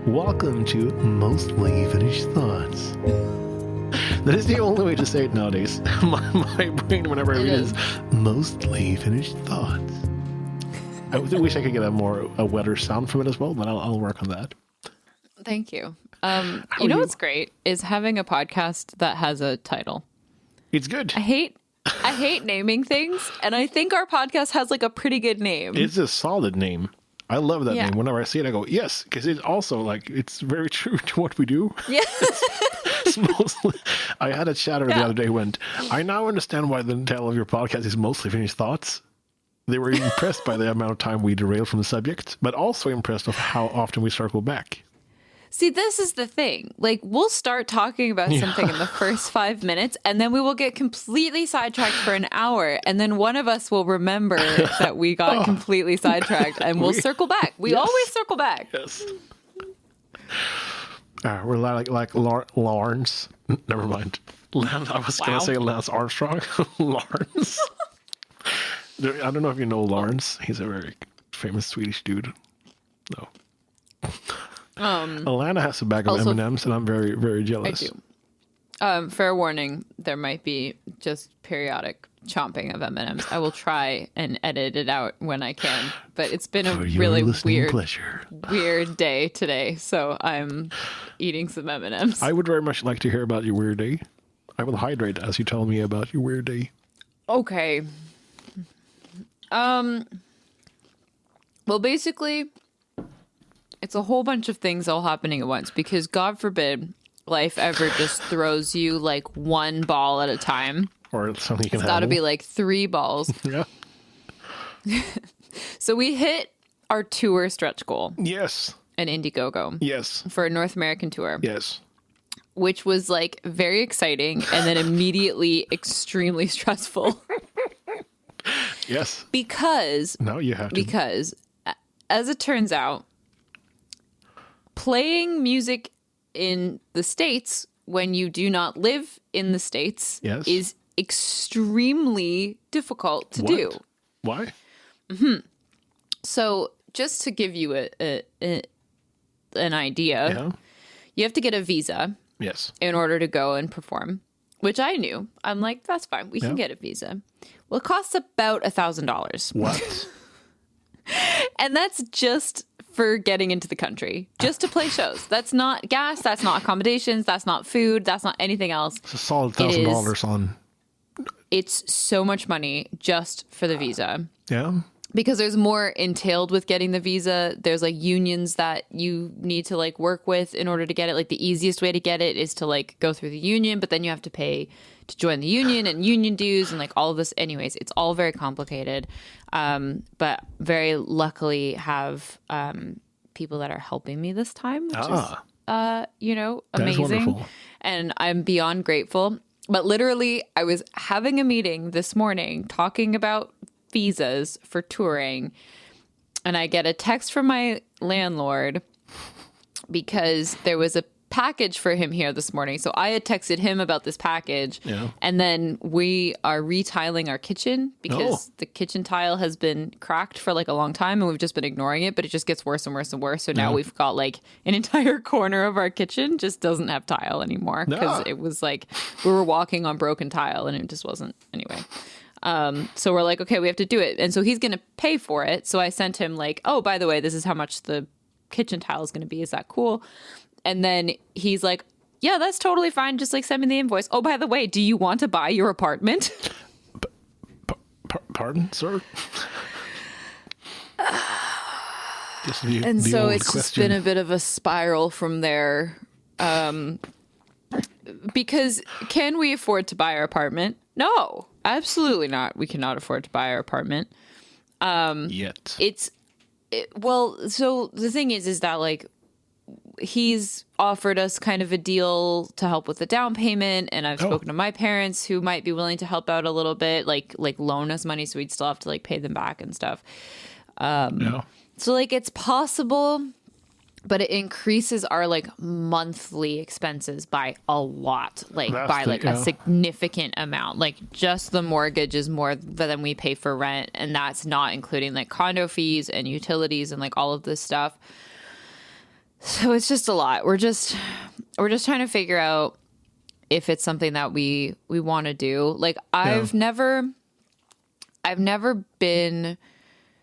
Welcome to Mostly Finished Thoughts. That is the only way to say it nowadays. My brain, whenever I read it, is Mostly Finished Thoughts. I wish I could get a wetter sound from it as well, but I'll work on that. Thank you. You know what's great is having a podcast that has a title. It's good. I hate naming things, and I think our podcast has like a pretty good name. It's a solid name. I love that name. Whenever I see it, I go, yes, because it's also like, it's very true to what we do. Yeah. It's mostly, I had a chatter the other day when I now understand why the title of your podcast is Mostly Finished Thoughts. They were impressed by the amount of time we derail from the subject, but also impressed of how often we circle back. See, this is the thing. Like, we'll start talking about something in the first 5 minutes, and then we will get completely sidetracked for an hour, and then one of us will remember that we got completely sidetracked, and we'll circle back. We always circle back. Yes. We're like Lawrence. Never mind. I was going to say Lance Armstrong. Lawrence. I don't know if you know Lawrence. He's a very famous Swedish dude. No. Alanna has a bag of M&Ms, and I'm very, very jealous. I do. Fair warning, there might be just periodic chomping of M&Ms. I will try and edit it out when I can, but it's been a really weird day today, so I'm eating some M&Ms. I would very much like to hear about your weird day. I will hydrate as you tell me about your weird day. Okay. Well, basically, it's a whole bunch of things all happening at once because God forbid life ever just throws you like one ball at a time. Or something you can It's got to be like 3 balls. Yeah. So we hit our tour stretch goal. Yes. An Indiegogo. Yes. For a North American tour. Yes. Which was like very exciting and then immediately extremely stressful. Yes. Because as it turns out, playing music in the States when you do not live in the States is extremely difficult to do. Why? Mm-hmm. So just to give you an idea, you have to get a visa in order to go and perform, which I knew. I'm like, that's fine. We can get a visa. Well, it costs about $1,000. What? And that's just for getting into the country, just to play shows. That's not gas, that's not accommodations, that's not food, that's not anything else. It's a solid $1,000 on. It's so much money just for the visa. Yeah. Because there's more entailed with getting the visa. There's like unions that you need to like work with in order to get it. Like the easiest way to get it is to like go through the union, but then you have to pay to join the union and union dues and like all of this. Anyways, it's all very complicated. But very luckily have people that are helping me this time, which is amazing. That is wonderful. And I'm beyond grateful. But literally, I was having a meeting this morning talking about visas for touring, and I get a text from my landlord because there was a package for him here this morning. So I had texted him about this package, and then we are retiling our kitchen because the kitchen tile has been cracked for like a long time, and we've just been ignoring it, but it just gets worse and worse and worse. So now we've got like an entire corner of our kitchen just doesn't have tile anymore because it was like we were walking on broken tile and it just wasn't anyway. So we're like, okay, we have to do it. And so he's going to pay for it. So I sent him like, oh, by the way, this is how much the kitchen tile is going to be. Is that cool? And then he's like, yeah, that's totally fine. Just like send me the invoice. Oh, by the way, do you want to buy your apartment? Pardon, sir? So it's just been a bit of a spiral from there. Because can we afford to buy our apartment? No, absolutely not. We cannot afford to buy our apartment. Yet. So the thing is that like he's offered us kind of a deal to help with the down payment, and I've spoken to my parents who might be willing to help out a little bit, like loan us money so we'd still have to like pay them back and stuff. So like it's possible, but it increases our like monthly expenses by a lot, like a significant amount. Like just the mortgage is more than we pay for rent, and that's not including like condo fees and utilities and like all of this stuff. So it's just a lot. We're just trying to figure out if it's something that we want to do. Like I've never been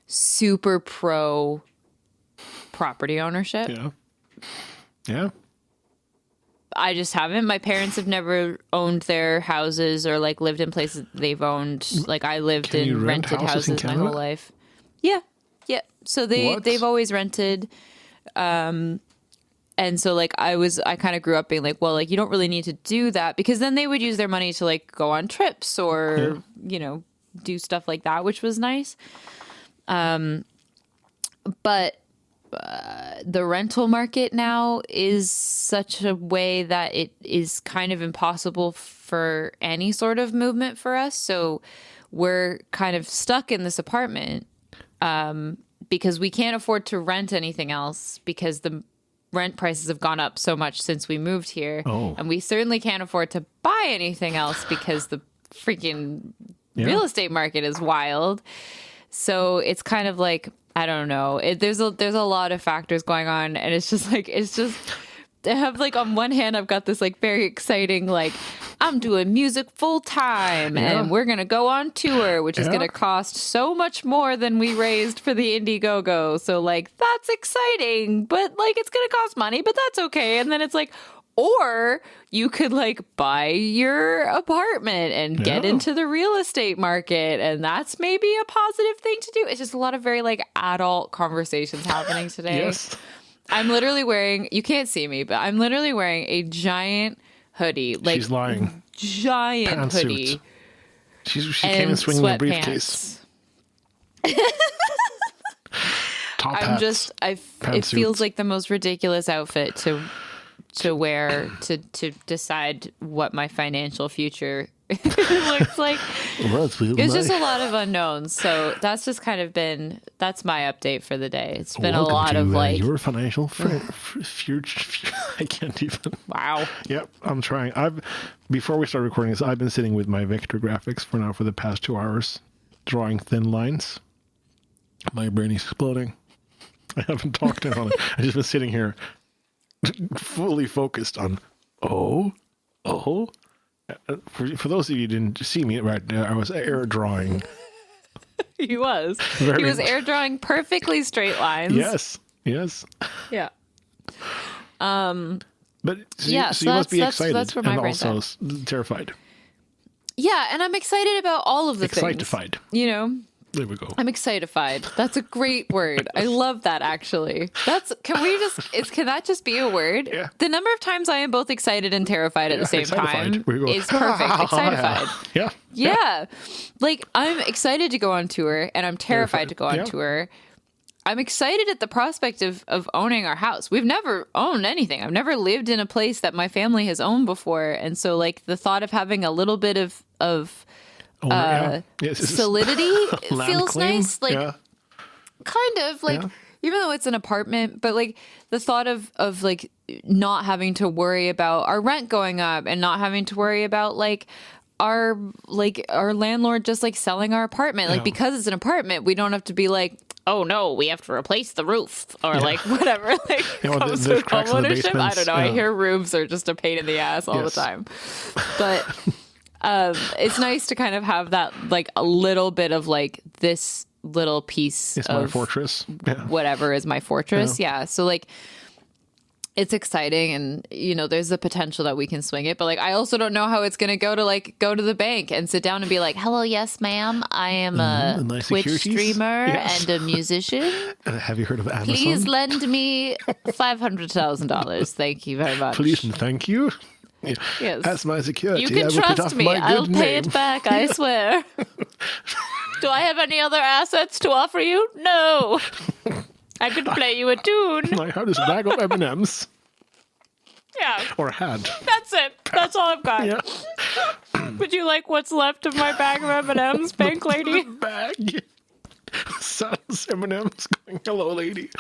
super pro property ownership. Yeah. Yeah. I just haven't. My parents have never owned their houses or like lived in places they've owned. Like I lived in rented houses my whole life. Yeah. Yeah. So they've always rented. And so like I kind of grew up being like, well, like you don't really need to do that, because then they would use their money to like go on trips or, you know, do stuff like that, which was nice. But the rental market now is such a way that it is kind of impossible for any sort of movement for us. So we're kind of stuck in this apartment because we can't afford to rent anything else because the rent prices have gone up so much since we moved here. And we certainly can't afford to buy anything else because the freaking real estate market is wild. So it's kind of like, I don't know. There's a lot of factors going on, and it's just I have like on one hand I've got this like very exciting like I'm doing music full time and we're gonna go on tour, which is gonna cost so much more than we raised for the Indiegogo. So like that's exciting, but like it's gonna cost money, but that's okay. And then it's like, or you could like buy your apartment and get into the real estate market. And that's maybe a positive thing to do. It's just a lot of very like adult conversations happening today. Yes. I'm literally wearing, you can't see me, but I'm literally wearing a giant hoodie. Like she's lying. Giant hoodie. She came in swinging a briefcase. Top I'm hats, just, it feels like the most ridiculous outfit to wear to decide what my financial future looks like. It's just a lot of unknowns. So that's just kind of been, that's my update for the day. It's been Welcome a lot to, of like your financial future. I can't even. Wow. Yep, I'm trying. Before we start recording this, I've been sitting with my vector graphics for the past 2 hours, drawing thin lines. My brain is exploding. I haven't talked in on it. I've just been sitting here fully focused on for those of you who didn't see me right now, I was air drawing. He was air drawing perfectly straight lines. Yes Yeah. But so you must be excited that's where my and brain's also terrified. Yeah, and I'm excited about all of the things. Excitified. You know, there we go. I'm excitified. That's a great word. I love that, actually. Can that just be a word? Yeah. The number of times I am both excited and terrified at the same time is perfect. Excitified. Yeah. Yeah. Like, I'm excited to go on tour, and I'm terrified to go on tour. I'm excited at the prospect of owning our house. We've never owned anything. I've never lived in a place that my family has owned before. And so, like, the thought of having a little bit of solidity feels claim. Nice. Like, kind of like, even though it's an apartment, but like the thought of like not having to worry about our rent going up and not having to worry about like our landlord just like selling our apartment. Like, because it's an apartment, we don't have to be like, oh no, we have to replace the roof or like whatever. Like, comes with homeownership. I don't know. I hear roofs are just a pain in the ass all the time, but. It's nice to kind of have that, like a little bit of like this little piece of my fortress. Whatever is my fortress. Yeah. So like, it's exciting, and you know, there's the potential that we can swing it, but like, I also don't know how it's going to go to the bank and sit down and be like, hello, yes, ma'am. I am a Twitch streamer and a musician. Have you heard of Amazon? Please lend me $500,000. Thank you very much. Please and thank you. Yes. That's my security. You can trust me. I'll pay it back, I swear. Do I have any other assets to offer you? No. I could play you a tune. I have this bag of M&Ms. Yeah. Or had. That's it. That's all I've got. Yeah. Would you like what's left of my bag of M&Ms, bank lady? The bag. Sans M&Ms going, hello, lady.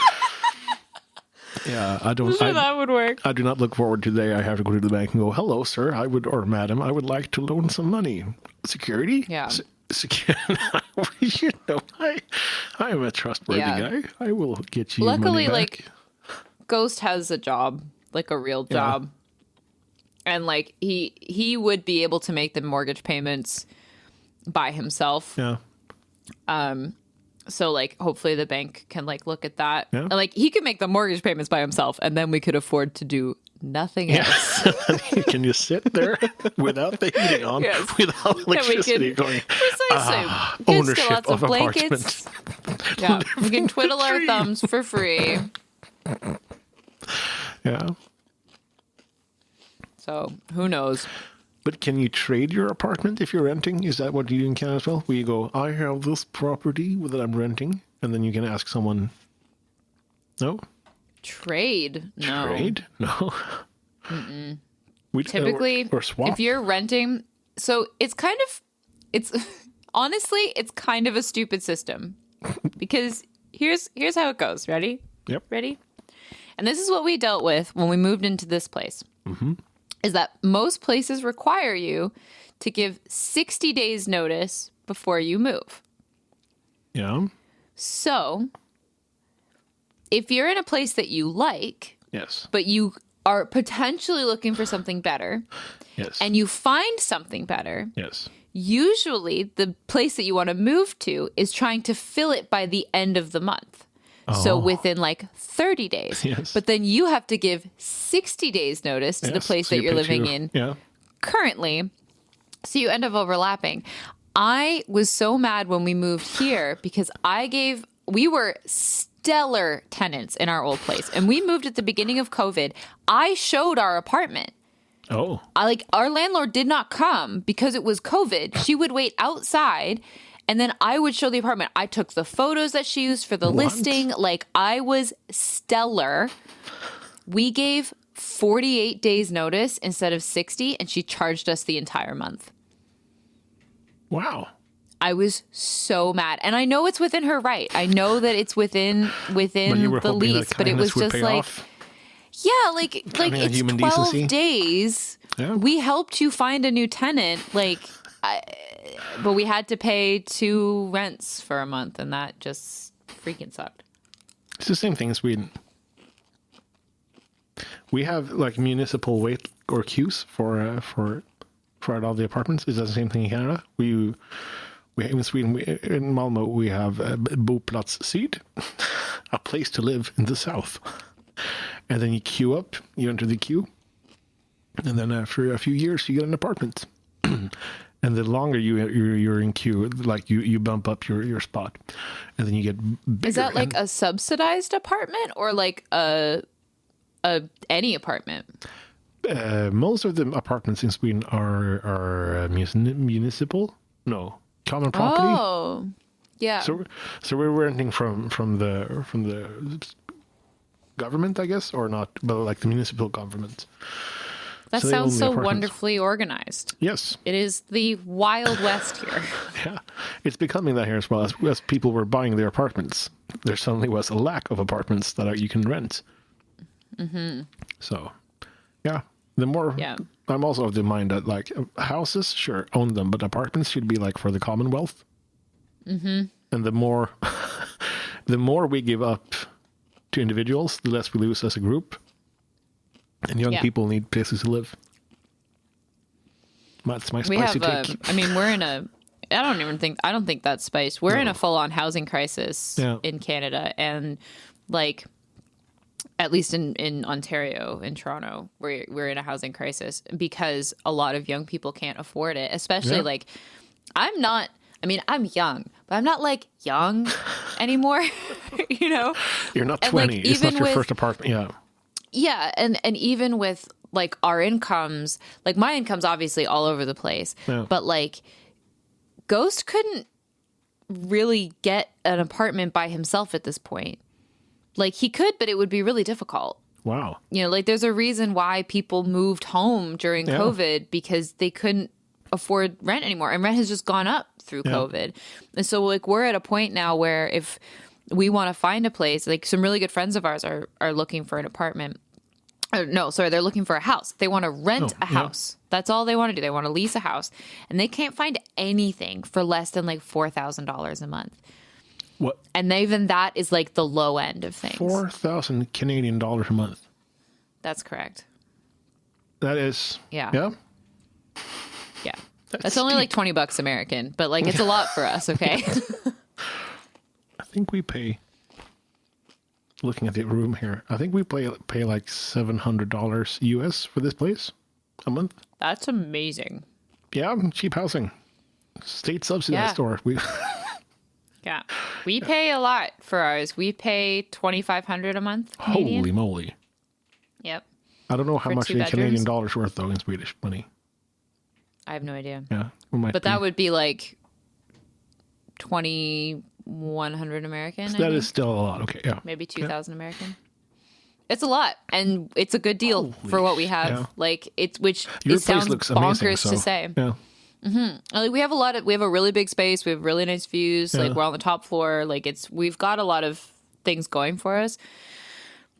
Yeah, that would work. I do not look forward to the day I have to go to the bank and go, hello, sir, or madam, I would like to loan some money. Security? Yeah. You know, I am a trustworthy guy. I will get you Luckily, money back. like, Ghost has a job, like a real job. And like he would be able to make the mortgage payments by himself. Yeah. So like hopefully the bank can like look at that. Yeah. And, like he could make the mortgage payments by himself and then we could afford to do nothing else. You can just sit there without the heating on, without electricity going. Precisely. Ownership lots of blankets. apartments. Yeah. We can twiddle our thumbs for free. Yeah. So who knows? But can you trade your apartment if you're renting? Is that what you do in Canada as well? Where you go, I have this property that I'm renting, and then you can ask someone. No? Trade? No. Trade? No. Typically, or swap. if you're renting, so it's honestly, it's kind of a stupid system because here's how it goes. Ready? Yep. Ready? And this is what we dealt with when we moved into this place. Is that most places require you to give 60 days notice before you move. Yeah. So if you're in a place that you like, Yes. but you are potentially looking for something better, Yes. and you find something better, Yes. usually the place that you want to move to is trying to fill it by the end of the month. So within like 30 days. Yes. But then you have to give 60 days notice to the place that you're living in currently. So you end up overlapping. I was so mad when we moved here because we were stellar tenants in our old place. And we moved at the beginning of COVID. I showed our apartment. Oh. Our landlord did not come because it was COVID. She would wait outside. And then I would show the apartment. I took the photos that she used for the listing. Like, I was stellar. We gave 48 days notice instead of 60, and she charged us the entire month. Wow. I was so mad. And I know it's within her right. I know that it's within the lease, but it was just like, yeah, like it's 12 decency. days. Yeah. We helped you find a new tenant. But we had to pay 2 rents for a month, and that just freaking sucked. It's the same thing in Sweden. We have like municipal wait or queues for all the apartments. Is that the same thing in Canada? We in Sweden, in Malmö, we have Boplats Syd, a place to live in the south. And then you queue up, you enter the queue, and then after a few years, you get an apartment. And the longer you're in queue, like you bump up your spot, and then you get bigger. Is that like a subsidized apartment or like any apartment? Most of the apartments in Sweden are municipal. No, common property. Oh, yeah. So we're renting from the government, I guess, or not, but like the municipal government. That sounds so wonderfully organized. Yes. It is the Wild West here. Yeah. It's becoming that here as well. As people were buying their apartments, there suddenly was a lack of apartments that you can rent. Mm-hmm. So, yeah. I'm also of the mind that like houses, sure, own them, but apartments should be like for the Commonwealth. Mm-hmm. And the more we give up to individuals, the less we lose as a group. And young people need places to live. That's my spicy take. We're in a... I don't think that's spice. We're in a full-on housing crisis in Canada. And, like, at least in Ontario, in Toronto, we're in a housing crisis because a lot of young people can't afford it. Especially, like, I'm young, but I'm not, like, young anymore, you know? You're not 20. And, like, it's not your first apartment, Yeah, and even with, like, our incomes, like, my income's obviously all over the place, but, like, Ghost couldn't really get an apartment by himself at this point. Like, he could, but it would be really difficult. Wow. You know, like, there's a reason why people moved home during COVID because they couldn't afford rent anymore, and rent has just gone up through COVID. And so, like, we're at a point now where if we want to find a place, like, some really good friends of ours are looking for an apartment. They're looking for a house. They want to rent a house. That's all they want to do. They want to lease a house. And they can't find anything for less than like $4,000 a month. What? And even that is like the low end of things. 4,000 Canadian dollars a month. That's correct. That is. Yeah. Yeah. Yeah. That's only like $20 American, but like it's a lot for us, okay? I think we pay, looking at the room here, I think we pay like $700 US for this place a month. That's amazing. Yeah, cheap housing. State subsidized store. Yeah. We pay a lot for ours. We pay $2,500 a month. Canadian. Holy moly. Yep. I don't know how For much 2 a bedrooms? Canadian dollar's worth, though, in Swedish money. I have no idea. Yeah. But that would be like 2,100 American. That is still a lot. Okay, yeah. Maybe 2,000 American. It's a lot, and it's a good deal for what we have. Yeah. Like Your it place sounds looks bonkers amazing, to say. Yeah. Like we have a really big space. We have really nice views. Yeah. Like we're on the top floor. Like we've got a lot of things going for us.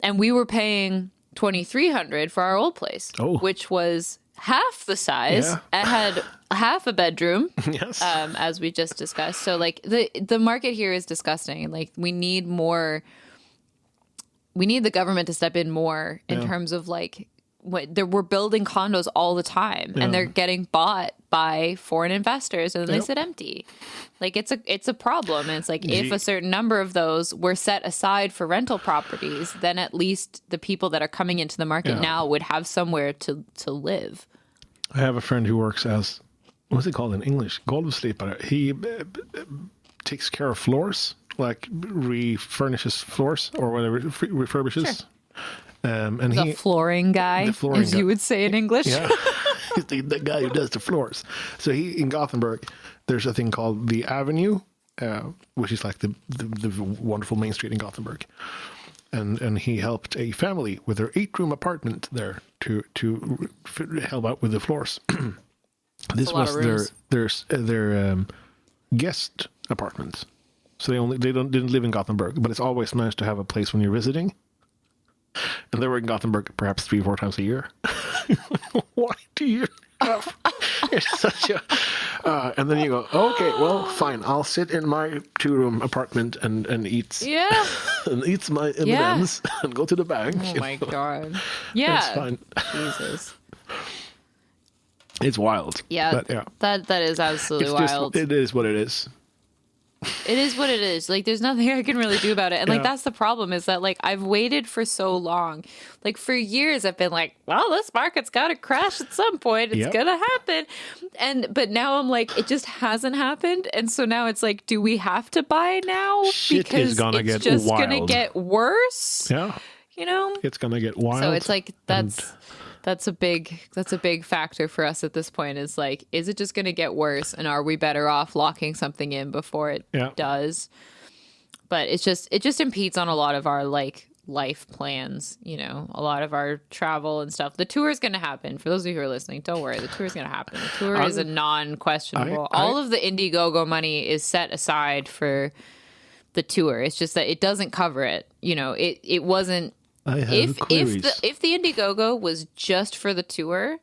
And we were paying $2,300 for our old place, which was half the size. Yeah. It had half a bedroom, Yes. as we just discussed. So like the market here is disgusting. Like we need the government to step in more in terms of like we're building condos all the time and they're getting bought by foreign investors and then they sit empty. Like it's a problem. And it's like if a certain number of those were set aside for rental properties, then at least the people that are coming into the market now would have somewhere to live. I have a friend who works as, what's it called in English? Golvslipare. He takes care of floors, like refurnishes floors or whatever, refurbishes. Sure. And The flooring guy, as you would say in English. Yeah, he's the guy who does the floors. So in Gothenburg, there's a thing called the Avenue, which is like the wonderful main street in Gothenburg. And he helped a family with their 8-room apartment there to help out with the floors. This was their guest apartment. So they didn't live in Gothenburg, but it's always nice to have a place when you're visiting. And they were in Gothenburg perhaps 3-4 times a year. Why do you have? It's such a. And then you go, okay, well, fine. I'll sit in my 2-room apartment and eat. Yeah. And eat my M&Ms and go to the bank. Oh my god. Yeah. It's fine. Jesus. It's wild. Yeah. But, yeah. That is absolutely wild. It is what it is. It is what it is. Like, there's nothing I can really do about it. And, like, that's the problem is that, like, I've waited for so long. Like, for years, I've been like, well, this market's got to crash at some point. It's going to happen. But now I'm like, it just hasn't happened. And so now it's like, do we have to buy now? Shit because is gonna it's get just wild. going to get worse. Yeah. You know? It's going to get wild. So it's like, that's a big factor for us at this point is like, is it just going to get worse? And are we better off locking something in before it does? But it just impedes on a lot of our like life plans, you know, a lot of our travel and stuff. The tour is going to happen. For those of you who are listening, don't worry. The tour is going to happen. The tour is a non-questionable. All of the Indiegogo money is set aside for the tour. It's just that it doesn't cover it. You know, it wasn't. If the Indiegogo was just for the tour,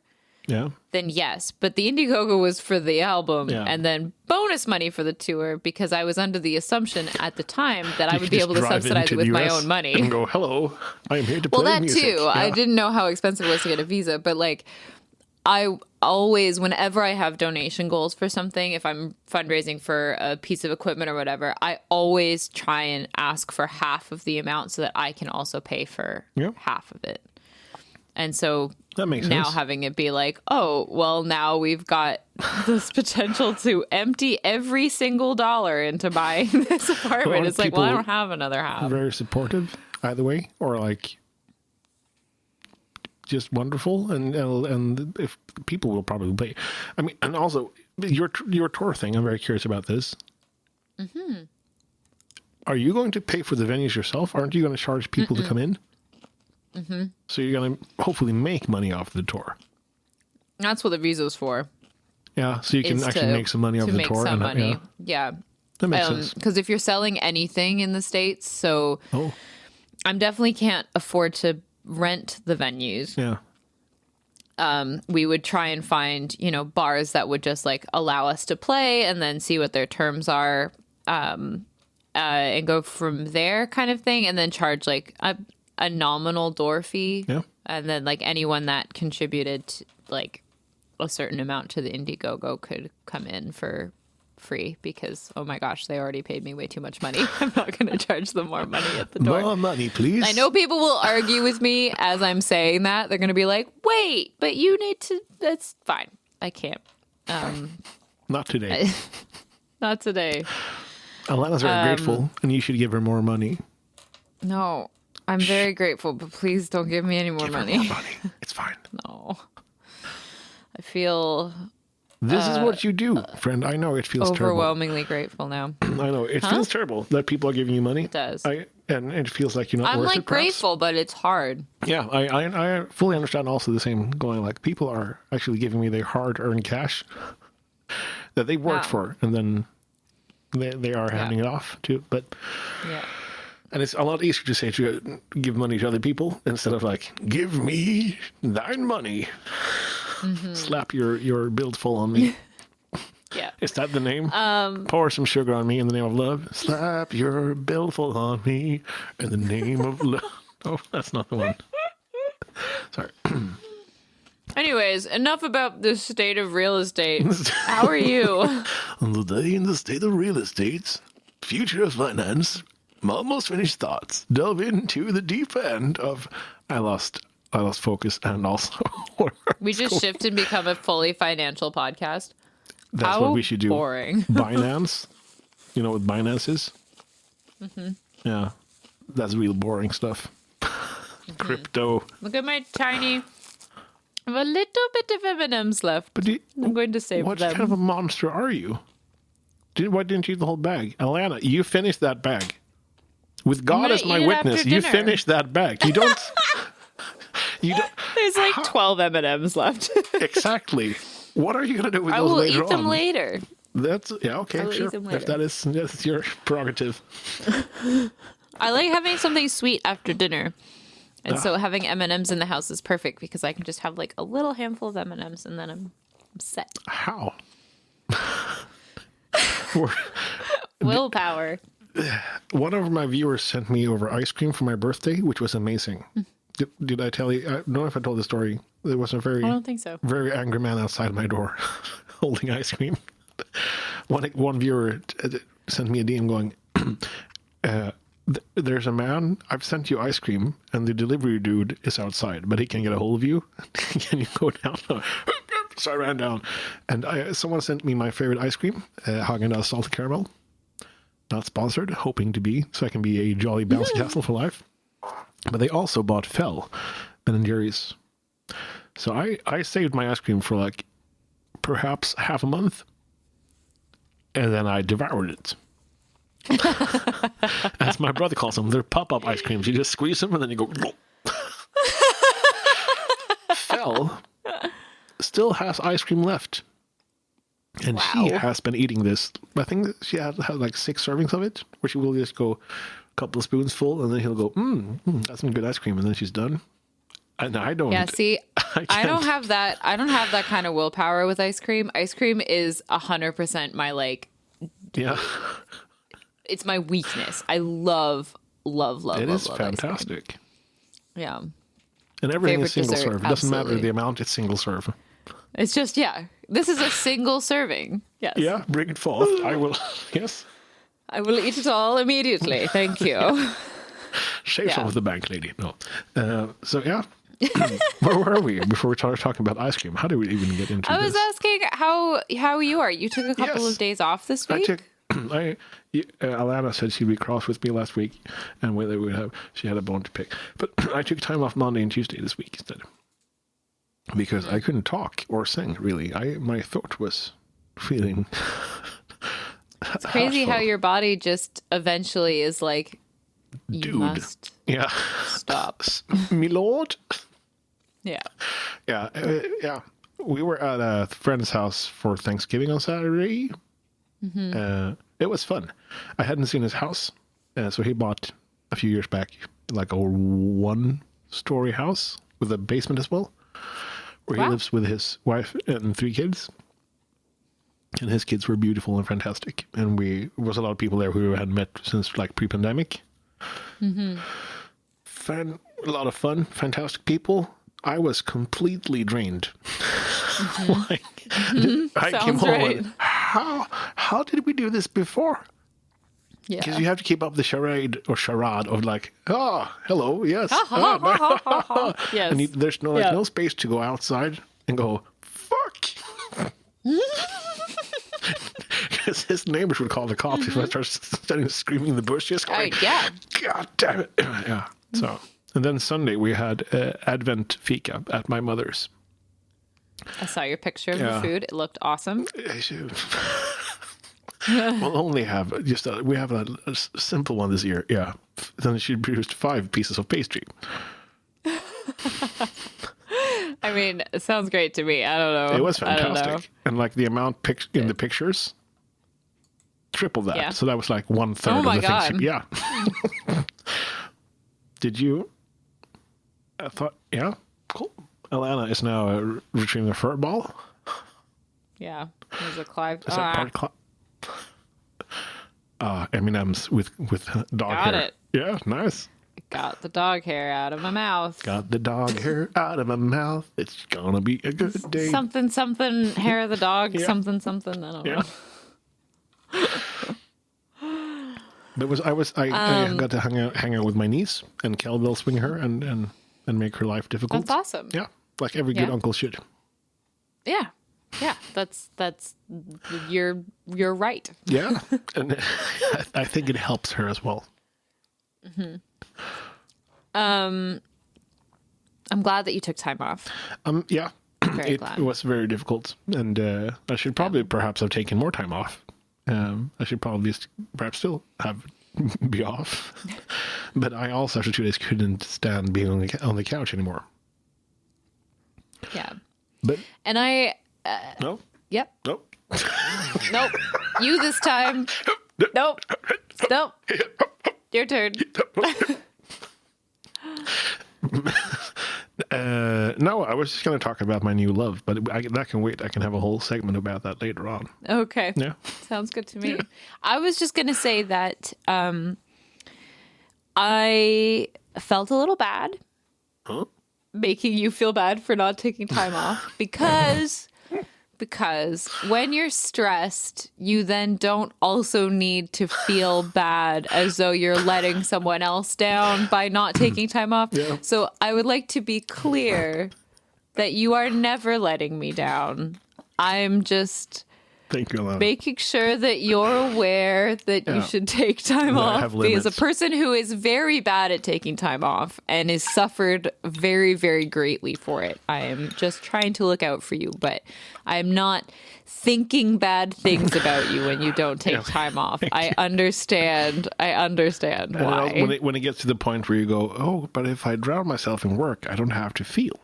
then yes. But the Indiegogo was for the album and then bonus money for the tour because I was under the assumption at the time that I would be able to subsidize it with my own money. And go, hello, I am here to play music. Well, that too. I didn't know how expensive it was to get a visa, but like I always, whenever I have donation goals for something, if I'm fundraising for a piece of equipment or whatever, I always try and ask for half of the amount so that I can also pay for half of it. And so that makes now sense. having it be like, oh, well, now we've got this potential to empty every single dollar into buying this apartment. It's like, well, I don't have another half. Very supportive either way, or like just wonderful, and if people will probably pay. I mean, and also your tour thing. I'm very curious about this. Mm-hmm. Are you going to pay for the venues yourself? Aren't you going to charge people to come in? Mm-hmm. So you're going to hopefully make money off the tour. That's what the visa's for. Yeah, so you can actually make some money off the tour. Some money. Yeah. That makes sense. Because if you're selling anything in the States, so I definitely can't afford to rent the venues. Yeah. We would try and find, you know, bars that would just like allow us to play and then see what their terms are. and go from there kind of thing, and then charge like a nominal door fee. Yeah. And then like anyone that contributed to, like a certain amount to the Indiegogo could come in for free because, oh my gosh, they already paid me way too much money. I'm not going to charge them more money at the door. More money, please. I know people will argue with me as I'm saying that. They're going to be like, wait, but you need to, that's fine. I can't. Not today. Not today. Alanna's very grateful, and you should give her more money. No, I'm very grateful, but please don't give me any more Give her money. more money. It's fine. No. I feel This is what you do, friend. I know it feels overwhelmingly grateful now. terrible. I know. It feels terrible that people are giving you money. It does. And it feels like you're not I'm worth like it, perhaps. grateful, but it's hard. Yeah, I fully understand also the same going like people are actually giving me their hard-earned cash that they worked for, and then they are handing it off too. But Yeah. and it's a lot easier to say to give money to other people instead of like, give me thine money. Slap your build full on me. Yeah. Is that the name? Pour some sugar on me in the name of love. Slap your build full on me in the name of love. Oh, that's not the one. Sorry. Anyways, enough about the state of real estate. How are you? On the day in the state of real estate, future of finance, almost finished thoughts. Delve into the deep end of I lost focus and also We just shifted and become a fully financial podcast. that's How what we should do. boring. Binance. You know what Binance is? Yeah. That's real boring stuff. Crypto. Look at my tiny... I have a little bit of M&Ms left. But I'm going to save what them. kind of a monster are you? Why didn't you eat the whole bag? Alanna, you finished that bag. With God gonna as my eat it witness, after you dinner. finished that bag. You don't... you don't... There's like 12 M&Ms left. Exactly. What are you going to do with I those will later eat them on? later. That's... Yeah, I okay, will sure. eat them If later. that's your prerogative. I like having something sweet after dinner. And so having M&Ms in the house is perfect because I can just have like a little handful of M&Ms and then I'm set. How? Willpower. One of my viewers sent me over ice cream for my birthday, which was amazing. Did I tell you? I don't know if I told the story. There was a I don't think so. very angry man outside my door holding ice cream. One viewer sent me a DM going, there's a man, I've sent you ice cream, and the delivery dude is outside, but he can get a hold of you. Can you go down? So I ran down, and someone sent me my favorite ice cream, Haagen-Dazs salted caramel. Not sponsored, hoping to be, so I can be a jolly bouncy castle for life. But they also bought Fell, Ben & Jerry's. So I saved my ice cream for like perhaps half a month, and then I devoured it. As my brother calls them, they're pop-up ice creams. You just squeeze them and then you go. Fell still has ice cream left. And she has been eating this. I think she had like 6 servings of it, where she will just go a couple of spoons full, and then he'll go, that's some good ice cream, and then she's done. And I don't. Yeah, see, I don't can't. have that. I don't have that kind of willpower with ice cream. Ice cream is 100% my like. Yeah. It's my weakness. I love It is love ice cream. fantastic. Yeah. And everything is Favorite single dessert, serve. It doesn't matter absolutely. the amount, it's single serve. It's just, yeah. This is a single serving. Yes. Yeah, bring it forth. I will. Yes. I will eat it all immediately. Thank you. Shave Yeah. some of the bank lady. No. So, yeah. Where were we before we started talking about ice cream? How did we even get into I this? was asking how you are. You took a couple Yes. of days off this I week? took. Alanna said she'd be cross with me last week, and whether we would have, she had a bone to pick. But I took time off Monday and Tuesday this week instead, because I couldn't talk or sing really. My throat was feeling. It's crazy how your body just eventually is like, you Dude. must Yeah, stop. me lord. Yeah. Yeah, yeah. We were at a friend's house for Thanksgiving on Saturday. It was fun. I hadn't seen his house, so he bought a few years back like a 1-story house with a basement as well, where he Wow. lives with his wife and 3 kids. And his kids were beautiful and fantastic. And there was a lot of people there who had met since like pre-pandemic. A lot of fun, fantastic people. I was completely drained. I came home and, how did we do this before? Yeah. Because you have to keep up the charade of like, hello, yes. Yes. And there's no space to go outside and go, fuck. Because his neighbors would call the cops if I started screaming in the bush. Just going, yeah. God damn it. Yeah. So, and then Sunday we had Advent fika at my mother's. I saw your picture of the food. It looked awesome. We'll only have we have a simple one this year. Yeah. Then she produced 5 pieces of pastry. I mean, it sounds great to me. I don't know. It was fantastic. And like the amount in the pictures, triple that. Yeah. So that was like 1/3 of the God. things. Yeah. Did you? I thought, yeah, cool. Alanna is now retrieving a fur ball. Yeah. There's a Clive. Is that part M&M's with dog hair. Got it. Yeah, nice. Got the dog hair out of my mouth. Got the dog hair out of my mouth. It's gonna be a good day. Something, hair of the dog, something, I don't know. But I got to hang out with my niece and cowbell swing her and make her life difficult. That's awesome. Yeah, like every good uncle should. Yeah. Yeah, that's you're right. Yeah, and I think it helps her as well. I'm glad that you took time off. Yeah, Very glad. It was very difficult, and I should probably perhaps have taken more time off. I should probably perhaps still be off, but I also after 2 days couldn't stand being on the couch anymore. Yeah, but I. No. Yep. Nope. Nope. You this time. Nope. Nope. Your turn. No, I was just going to talk about my new love, but that can wait. I can have a whole segment about that later on. Okay. Yeah. Sounds good to me. Yeah. I was just going to say that I felt a little bad. Huh? Making you feel bad for not taking time off because when you're stressed, you then don't also need to feel bad as though you're letting someone else down by not taking time off. Yeah. So I would like to be clear that you are never letting me down. I'm just Thank you, Alanna. making sure that you're aware that you should take time I off. have Because a limits. person who is very bad at taking time off and has suffered very, very greatly for it. I am just trying to look out for you, but I am not thinking bad things about you when you don't take time off. I understand And why. when it gets to the point where you go, oh, but if I drown myself in work, I don't have to feel.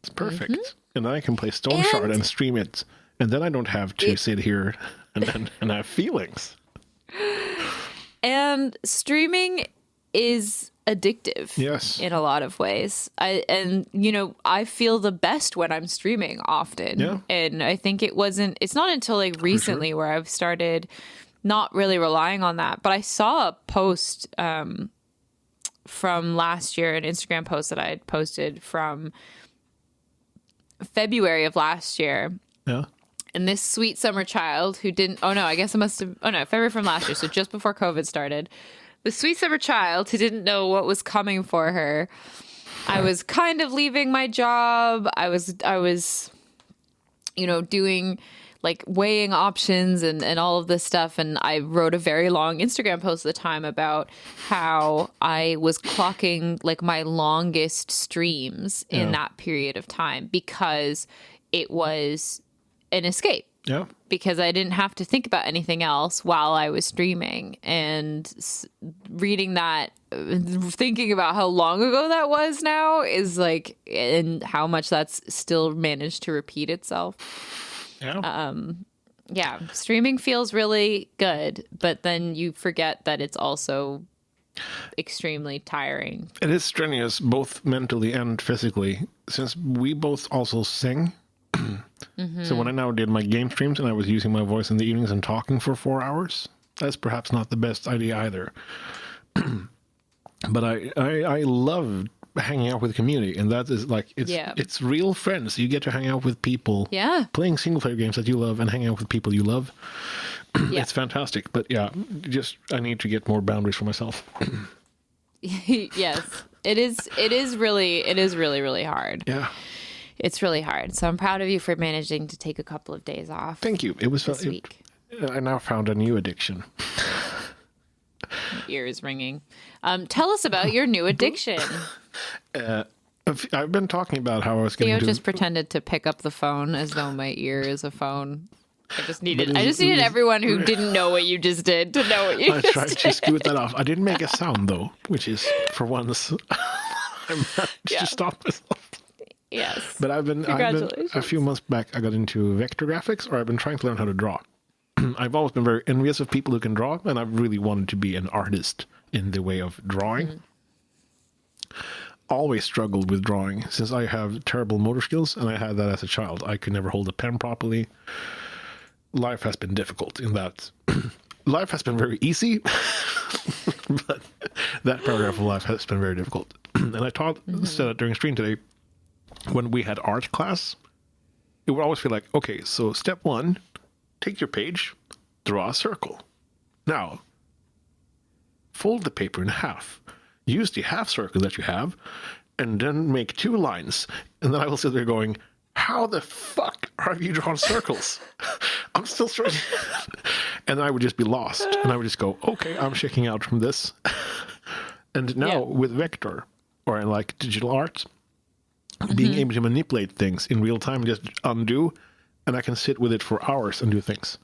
It's perfect. And then I can play Stone Shard and stream it. And then I don't have to sit here and have feelings. And streaming is addictive. Yes. In a lot of ways. I feel the best when I'm streaming often. Yeah. And I think it's not until like recently where I've started not really relying on that. But I saw a post from last year, an Instagram post that I had posted from February of last year. Yeah. And this sweet summer child who February from last year, so just before COVID started. The sweet summer child who didn't know what was coming for her. I was kind of leaving my job. I was doing like weighing options and all of this stuff. And I wrote a very long Instagram post at the time about how I was clocking like my longest streams in that period of time because it was an escape. Yeah. Because I didn't have to think about anything else while I was streaming. And reading that, thinking about how long ago that was now is like, and how much that's still managed to repeat itself. Yeah. Streaming feels really good, but then you forget that it's also extremely tiring. It is strenuous, both mentally and physically. Since we both also sing, So when I now did my game streams and I was using my voice in the evenings and talking for 4 hours, that's perhaps not the best idea either. But I love hanging out with the community, and that is like it's real friends. You get to hang out with people, playing single player games that you love and hanging out with people you love. It's fantastic. But I need to get more boundaries for myself. Yes, it is really hard. Yeah, it's really hard. So I'm proud of you for managing to take a couple of days off. Thank you. It was this week. I now found a new addiction. Ears ringing. Tell us about your new addiction. I've been talking about how I was going to just pretended to pick up the phone as though my ear is a phone. I just needed everyone who didn't know what you just did to know what you just did. I tried to scoot that off. I didn't make a sound though, which is for once I managed to stop myself. Yes. But I've been a few months back I got into vector graphics, or I've been trying to learn how to draw. I've always been very envious of people who can draw, and I've really wanted to be an artist in the way of drawing. Always struggled with drawing since I have terrible motor skills, and I had that as a child. I could never hold a pen properly. Life has been difficult in that. Life has been very easy, but that paragraph of life has been very difficult. And I said during stream today, when we had art class, it would always feel like, okay, so step 1, take your page, draw a circle. Now, fold the paper in half. Use the half circle that you have, and then make 2 lines. And then I will sit there going, how the fuck have you drawn circles? I'm still struggling. And I would just be lost. And I would just go, okay, I'm checking out from this. And now with vector, or like digital art, being able to manipulate things in real time, just undo, and I can sit with it for hours and do things.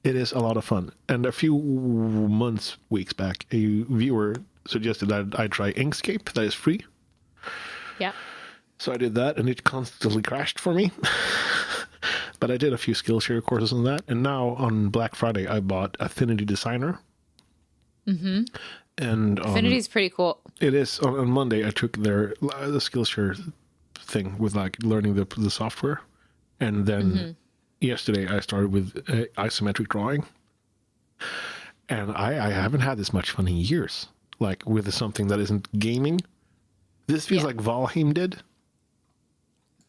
It is a lot of fun. And a few weeks back, a viewer suggested that I try Inkscape, that is free. Yeah. So I did that, and it constantly crashed for me. But I did a few Skillshare courses on that, and now on Black Friday, I bought Affinity Designer. And Affinity's pretty cool. It is. On Monday, I took the Skillshare thing with like learning the software, and then yesterday I started with isometric drawing, and I haven't had this much fun in years. Like with something that isn't gaming. This feels like Valheim did.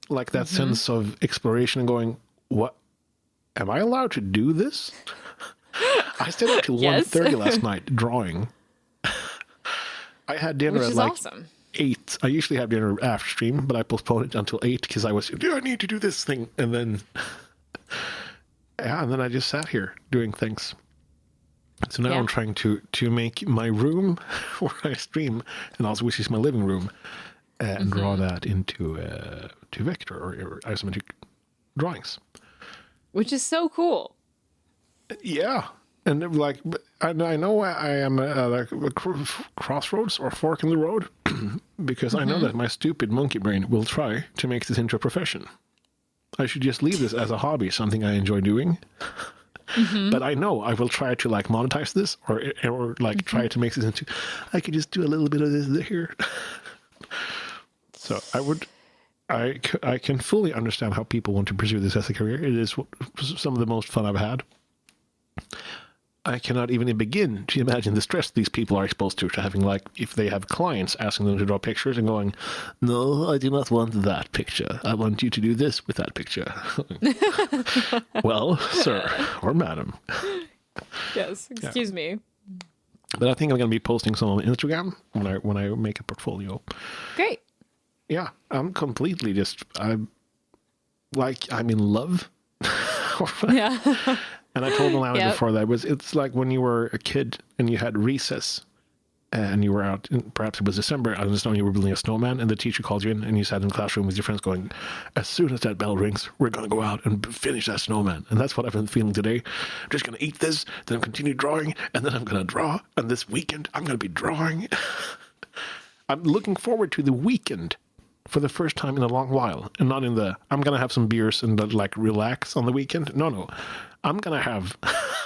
Like that sense of exploration and going, what? Am I allowed to do this? I stayed up till 1:30 last night drawing. I had dinner at like 8. I usually have dinner after stream, but I postponed it until 8 because I was, I need to do this thing. And then, and then I just sat here doing things. So now I'm trying to make my room where I stream, and also which is my living room, and draw that into to vector or isometric drawings, which is so cool. Yeah, and like I know I am like a crossroads or fork in the road because I know that my stupid monkey brain will try to make this into a profession. I should just leave this as a hobby, something I enjoy doing. But I know I will try to like monetize this or like try to make this into, I could just do a little bit of this here. So I can fully understand how people want to pursue this as a career. It is some of the most fun I've had. I cannot even begin to imagine the stress these people are exposed to having, like, if they have clients asking them to draw pictures and going, no, I do not want that picture. I want you to do this with that picture. Well, sir or madam. Yes, excuse me. But I think I'm going to be posting some on Instagram when I make a portfolio. Great. Yeah, I'm completely I'm in love. Yeah. And I told Alanna before that it's like when you were a kid and you had recess and you were out, and perhaps it was December, out in the snow, and you were building a snowman, and the teacher called you in, and you sat in the classroom with your friends going, as soon as that bell rings, we're going to go out and finish that snowman. And that's what I've been feeling today. I'm just going to eat this, then continue drawing, and then I'm going to draw. And this weekend, I'm going to be drawing. I'm looking forward to the weekend for the first time in a long while, and not in I'm going to have some beers and like relax on the weekend. No. I'm going to have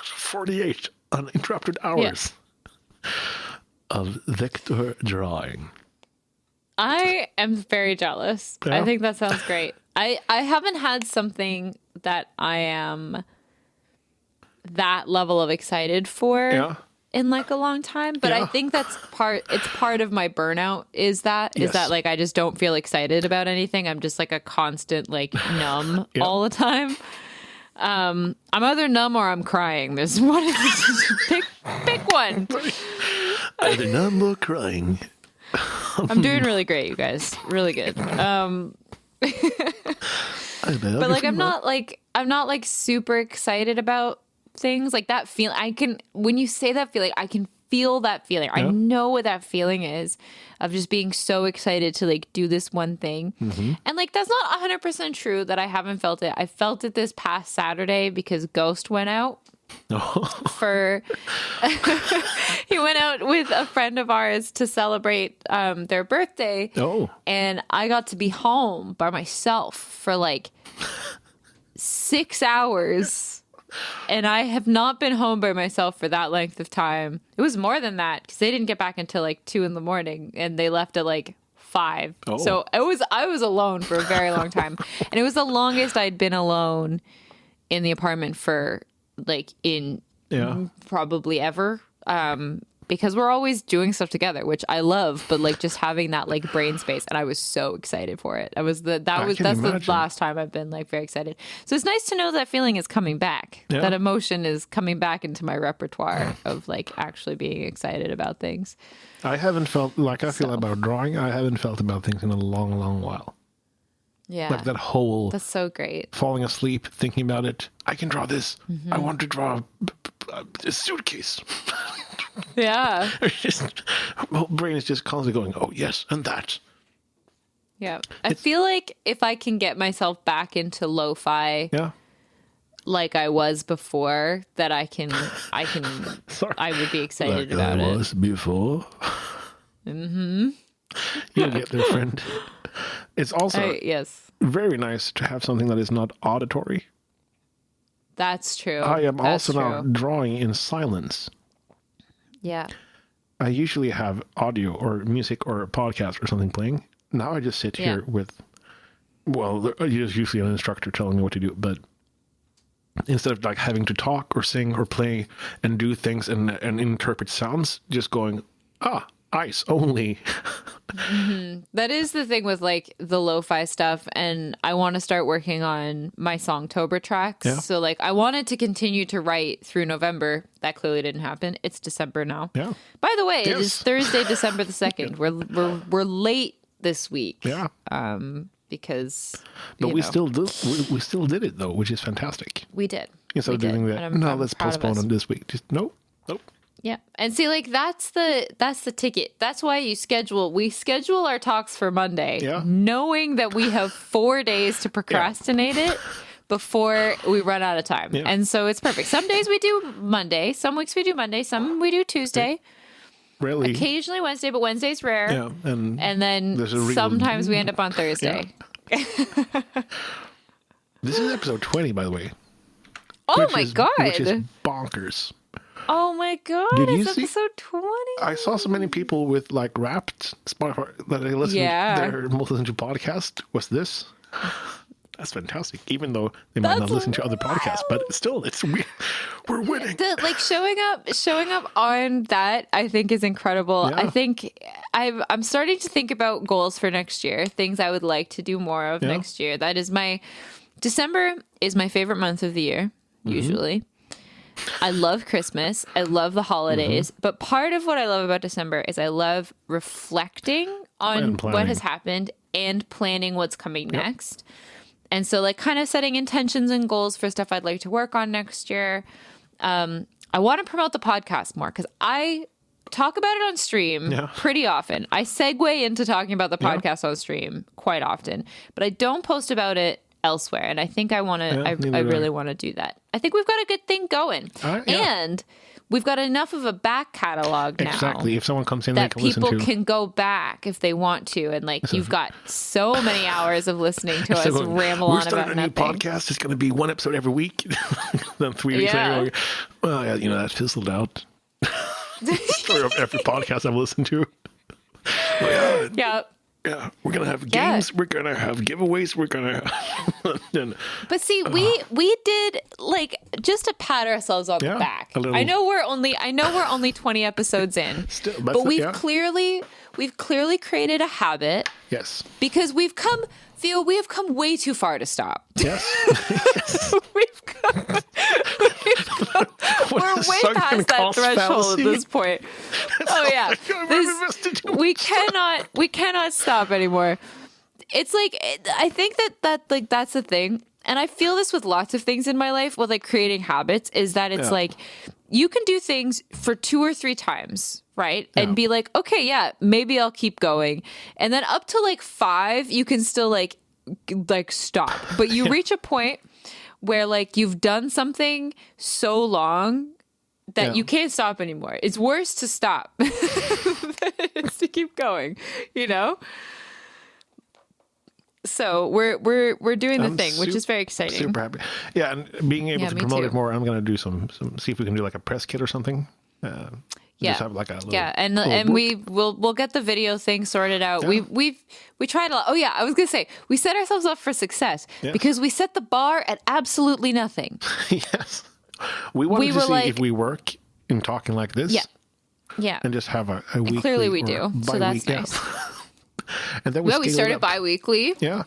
48 uninterrupted hours of vector drawing. I am very jealous. Yeah. I think that sounds great. I haven't had something that I am that level of excited for in like a long time, but I think that's part of my burnout is that like I just don't feel excited about anything. I'm just like a constant like numb all the time. I'm either numb or I'm crying. There's one. Pick one. Either numb or crying. I'm doing really great, you guys. Really good. But like I'm not like super excited about things like that. When you say that feeling, I can feel that feeling. I know what that feeling is of just being so excited to like do this one thing. And like that's not 100% true that I haven't felt it. I felt it this past Saturday because Ghost went out he went out with a friend of ours to celebrate their birthday. And I got to be home by myself for like 6 hours. And I have not been home by myself for that length of time. It was more than that because they didn't get back until like 2 a.m. and they left at like 5. So I was alone for a very long time. And it was the longest I'd been alone in the apartment for like in probably ever. Because we're always doing stuff together, which I love, but like just having that like brain space, and I was so excited for it. That's the last time I've been like very excited. So it's nice to know that feeling is coming back. That emotion is coming back into my repertoire of like actually being excited about things. I haven't felt like I feel about drawing. I haven't felt about things in a long, long while. Yeah. Like that whole... That's so great. Falling asleep, thinking about it. I can draw this. I want to draw a suitcase. Yeah. My whole brain is just constantly going, oh, yes, and that. Yeah. I feel like if I can get myself back into lo-fi like I was before, that I would be excited like about I was before. You'll get there, friend. It's also very nice to have something that is not auditory. That's true. I am also now drawing in silence. Yeah. I usually have audio or music or a podcast or something playing. Now I just sit here with, there's usually an instructor telling me what to do, but instead of like having to talk or sing or play and do things and interpret sounds, just going, ice only. That is the thing with like the lo-fi stuff, and I want to start working on my Songtober tracks. So like I wanted to continue to write through November. That clearly didn't happen. It's December now. By the way, it is Thursday, December the 2nd. We're late this week. Because we still did it though, which is fantastic. We did. Instead of doing that, let's postpone it this week. Just nope. Yeah. And see, like, that's the ticket. That's why we schedule our talks for Monday, knowing that we have 4 days to procrastinate it before we run out of time. And so it's perfect. Some days we do Monday, some weeks we do Monday, some we do Tuesday. Rarely. Occasionally Wednesday, but Wednesday's rare. Yeah. And then sometimes we end up on Thursday. This is episode 20, by the way. Oh my God. Which is bonkers. Oh my God, it's episode 20. I saw so many people with like Wrapped Spotify that they listen their most listened to podcast was this. That's fantastic. Even though they might not listen to other podcasts, but still, we're winning. Like showing up on that, I think is incredible. I think I'm starting to think about goals for next year, things I would like to do more of next year. That is December is my favorite month of the year, usually. I love Christmas. I love the holidays. But part of what I love about December is I love reflecting on what has happened and planning what's coming next. And so like kind of setting intentions and goals for stuff I'd like to work on next year. I want to promote the podcast more because I talk about it on stream pretty often. I segue into talking about the podcast on stream quite often, but I don't post about it elsewhere, and I think I really want to do that. I think we've got a good thing going, and we've got enough of a back catalog now. Exactly. If someone comes in, that people can go back if they want to, and like you've got so many hours of listening to us ramble on about nothing. We're starting a new podcast. It's going to be one episode every week. Then 3 weeks later, that fizzled out. Story of every podcast I've listened to. Yeah, we're gonna have games. We're gonna have giveaways. We're gonna. But see, we did like just to pat ourselves on the back. I know we're only 20 episodes in, but we've clearly created a habit. Yes, because we have come way too far to stop. Yes, we're way past that threshold at this point. Oh yeah, we cannot stop anymore. It's like, I think that that's the thing. And I feel this with lots of things in my life with like creating habits, is that it's like you can do things for 2 or 3 times, right? And be like, okay, yeah, maybe I'll keep going. And then up to like 5, you can still like stop. But you reach a point where like you've done something so long that you can't stop anymore. It's worse to stop than it's to keep going, you know? So we're doing the thing, which is very exciting. Super happy. Yeah, and being able to promote it more, I'm going to do some see if we can do like a press kit or something. Just have like a little, and we'll get the video thing sorted out. Yeah. We tried a lot. Oh yeah, I was going to say we set ourselves up for success because we set the bar at absolutely nothing. Yes. We wanted to see if we work in talking like this. Yeah. Yeah. And just have a weekly. And clearly we do. So that's nice. And then we started bi-weekly. Yeah.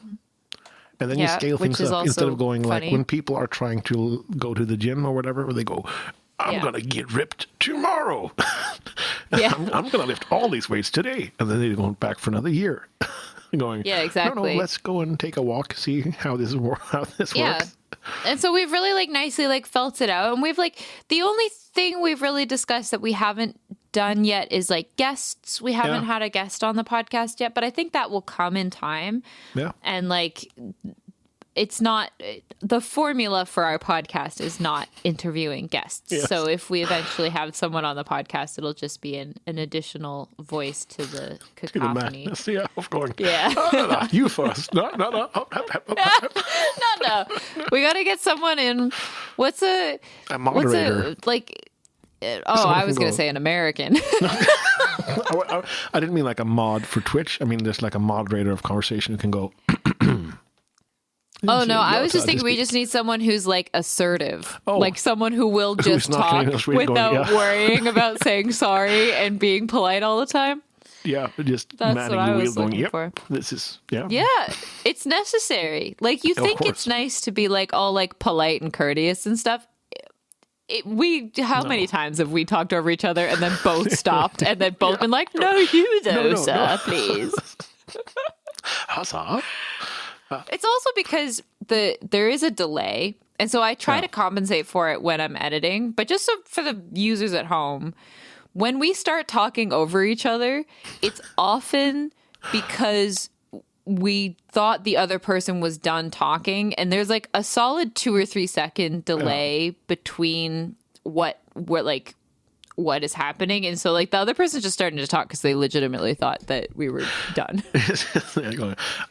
And then you scale things up instead of going funny. Like when people are trying to go to the gym or whatever, where they go, I'm going to get ripped tomorrow. I'm going to lift all these weights today. And then they're going back for another year. Going, yeah, exactly. No, let's go and take a walk, see how this works. And so we've really like nicely like felt it out. And we've like, the only thing we've really discussed that we haven't done yet is like guests. We haven't had a guest on the podcast yet, but I think that will come in time. Yeah. And like, it's not, the formula for our podcast is not interviewing guests. Yes. So if we eventually have someone on the podcast, it'll just be an additional voice to the cacophony. To the madness, of going, no, you first. No. No. We got to get someone in. What's a moderator? I was going to say an American. I didn't mean like a mod for Twitch. I mean, there's like a moderator of conversation who can go... Oh, no, I was just thinking we just need someone who's like assertive. Like someone who will just talk without worrying about saying sorry and being polite all the time. Yeah, just that's manning what the I wheel was going, looking for. This is, Yeah, it's necessary. Like you think it's nice to be like all like polite and courteous and stuff. How many times have we talked over each other and then both stopped and then both been like, no, you though, sir, please. Huzzah. It's also because there is a delay. And so I try to compensate for it when I'm editing. But just so for the users at home, when we start talking over each other, it's often because we thought the other person was done talking. And there's like a solid 2 or 3 second delay between what is happening. And so like the other person's just starting to talk because they legitimately thought that we were done.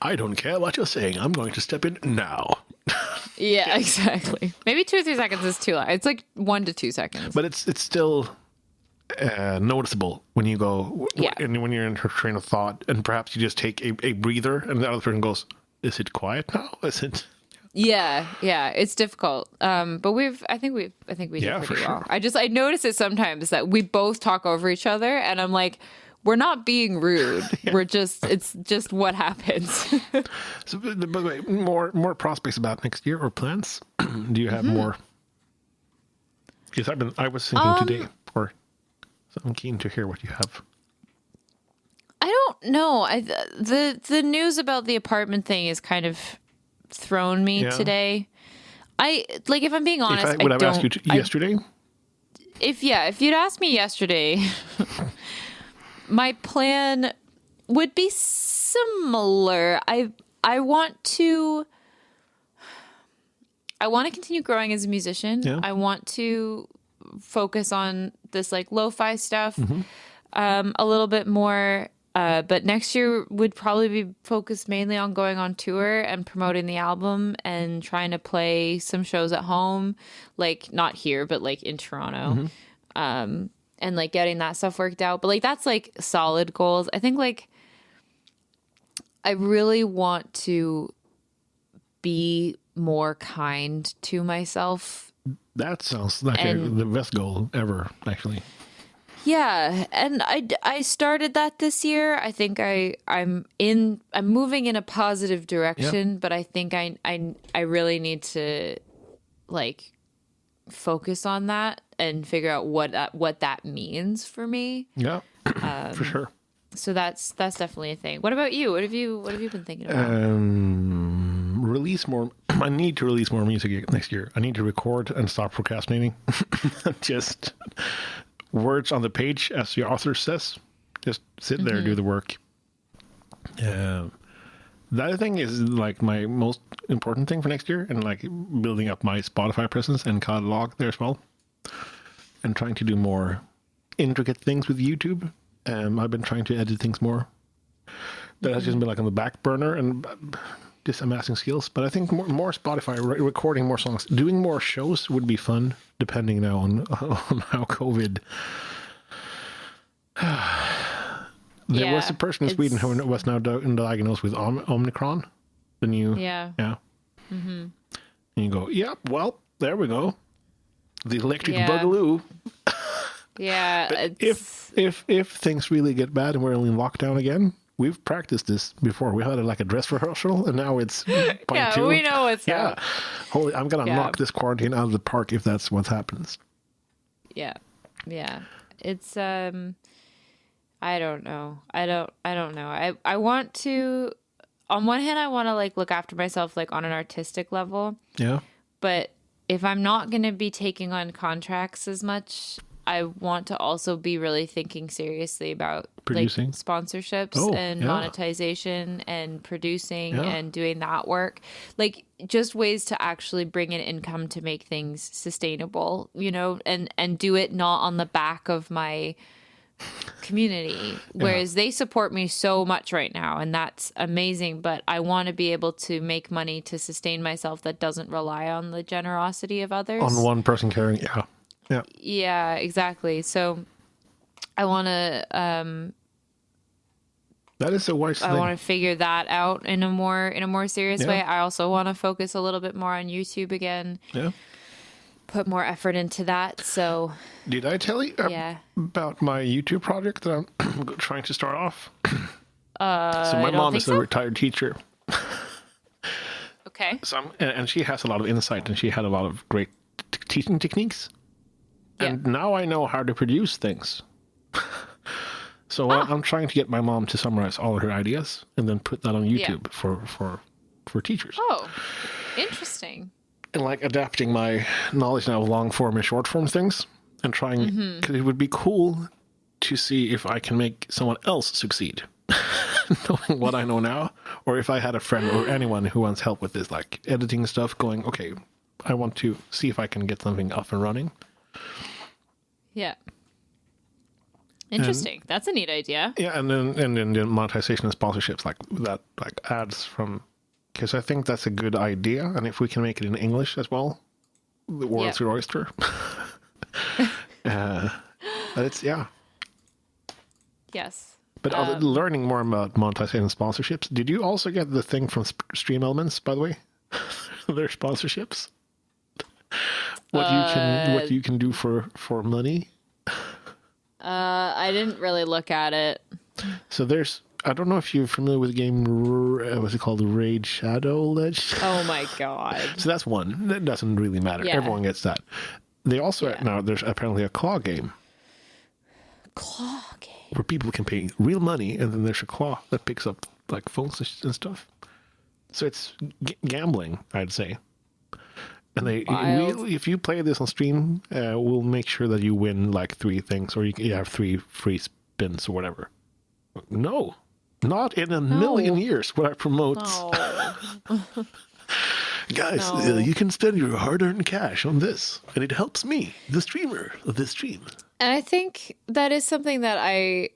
I don't care what you're saying. I'm going to step in now. Yeah, exactly. Maybe 2 or 3 seconds is too long. It's like 1 to 2 seconds. But it's still noticeable when you go, and when you're in her train of thought, and perhaps you just take a breather and the other person goes, is it quiet now? Is it... Yeah, it's difficult. But I think we did pretty well. I notice it sometimes that we both talk over each other and I'm like, we're not being rude. It's just what happens. So, by the way, more prospects about next year or plans? Do you have more? Because I was thinking today, so I'm keen to hear what you have. I don't know. The news about the apartment thing is kind of thrown me today. If I'm being honest, would I ask you yesterday? If you'd asked me yesterday, my plan would be similar. I want to continue growing as a musician. Yeah. I want to focus on this like lo-fi stuff a little bit more. But next year would probably be focused mainly on going on tour and promoting the album and trying to play some shows at home, like not here, but like in Toronto, and like getting that stuff worked out. But like that's like solid goals. I think like I really want to be more kind to myself. That sounds like the best goal ever, actually. Yeah, and I started that this year. I think I'm moving in a positive direction, but I think I really need to like focus on that and figure out what that means for me. Yeah, for sure. So that's definitely a thing. What about you? What have you been thinking about? Release more. I need to release more music next year. I need to record and stop procrastinating. Just words on the page, as the author says. Just sit there, do the work. The other thing is like my most important thing for next year, and like building up my Spotify presence and catalog there as well, and trying to do more intricate things with YouTube. I've been trying to edit things more. That has just been like on the back burner and just amassing skills. But I think more Spotify, recording more songs, doing more shows would be fun, depending now on how COVID. There was a person in Sweden who was now diagnosed with Omicron, the new. Yeah. And you go, well, there we go. The electric boogaloo. Yeah. If things really get bad and we're in lockdown again, we've practiced this before. We had a dress rehearsal, and now it's point two. We know it's up. Holy, I'm gonna knock this quarantine out of the park if that's what happens. Yeah. It's I don't know. I don't know. I want to. On one hand, I want to like look after myself like on an artistic level. Yeah. But if I'm not going to be taking on contracts as much, I want to also be really thinking seriously about producing, like sponsorships and monetization and producing and doing that work. Like just ways to actually bring in income to make things sustainable, and do it not on the back of my community. Whereas they support me so much right now, and that's amazing, but I want to be able to make money to sustain myself that doesn't rely on the generosity of others. On one person caring, Yeah, exactly. So I want to that is a wise thing. I want to figure that out in a more serious way. I also want to focus a little bit more on YouTube again. Yeah. Put more effort into that. So did I tell you about my YouTube project that I'm trying to start off? So my mom is a retired teacher. Okay. So and she has a lot of insight, and she had a lot of great teaching techniques. And now I know how to produce things. So I'm trying to get my mom to summarize all of her ideas and then put that on YouTube for teachers. Oh, interesting. And like adapting my knowledge now of long form and short form things, and trying, because it would be cool to see if I can make someone else succeed, knowing what I know now, or if I had a friend or anyone who wants help with this, like editing stuff, going, okay, I want to see if I can get something up and running. Yeah. Interesting. That's a neat idea. Yeah, and then the monetization and sponsorships, like that, like ads from, because I think that's a good idea, and if we can make it in English as well, the world's your oyster. But it's Yes. But learning more about monetization and sponsorships. Did you also get the thing from Stream Elements, by the way? Their sponsorships. What you can do for money. I didn't really look at it. So there's, I don't know if you're familiar with the game, what's it called? Raid Shadow Legends? Oh my god. So that's one. That doesn't really matter. Yeah. Everyone gets that. They also, now there's apparently a claw game. Claw game? Where people can pay real money, and then there's a claw that picks up like phones and stuff. So it's gambling, I'd say. And if you play this on stream, we'll make sure that you win like 3 things, or you have 3 free spins or whatever. No, not in a million years would I promote. No. Guys, you can spend your hard-earned cash on this, and it helps me, the streamer of this stream. And I think that is something that I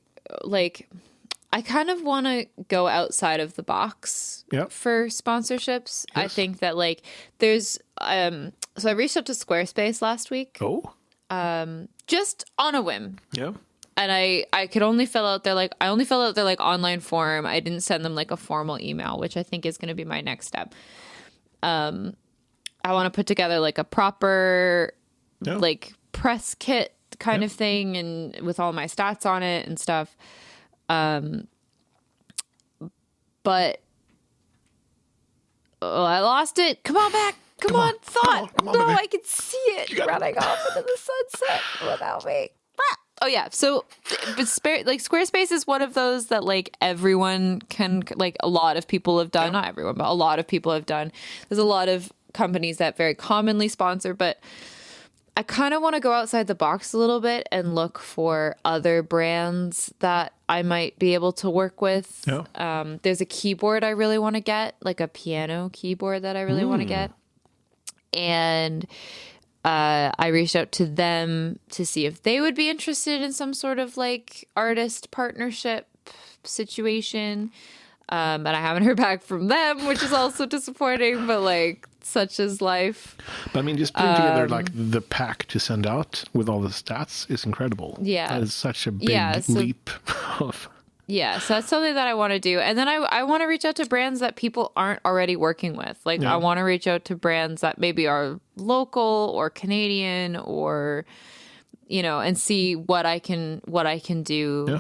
kind of want to go outside of the box for sponsorships. Yes. I think that like there's so I reached out to Squarespace last week. Oh. Just on a whim. Yeah. And I could only fill out their like online form. I didn't send them like a formal email, which I think is going to be my next step. I want to put together like a proper like press kit kind of thing, and with all my stats on it and stuff. But I lost it. Come on back. Come on, thought. Come on, no, baby. I can see it running off into the sunset without me. Oh yeah. So, but Squarespace is one of those that like everyone can, like a lot of people have done. Not everyone, but a lot of people have done. There's a lot of companies that very commonly sponsor, but I kind of want to go outside the box a little bit and look for other brands that I might be able to work with. Yeah. There's a keyboard I really want to get, like a piano keyboard that I really want to get. And I reached out to them to see if they would be interested in some sort of like artist partnership situation. And I haven't heard back from them, which is also disappointing, but like such is life. But I mean, just putting together like the pack to send out with all the stats is incredible. Yeah. That is such a big leap of... Yeah, so that's something that I want to do. And then I want to reach out to brands that people aren't already working with. Like, I want to reach out to brands that maybe are local or Canadian or, you know, and see what I can do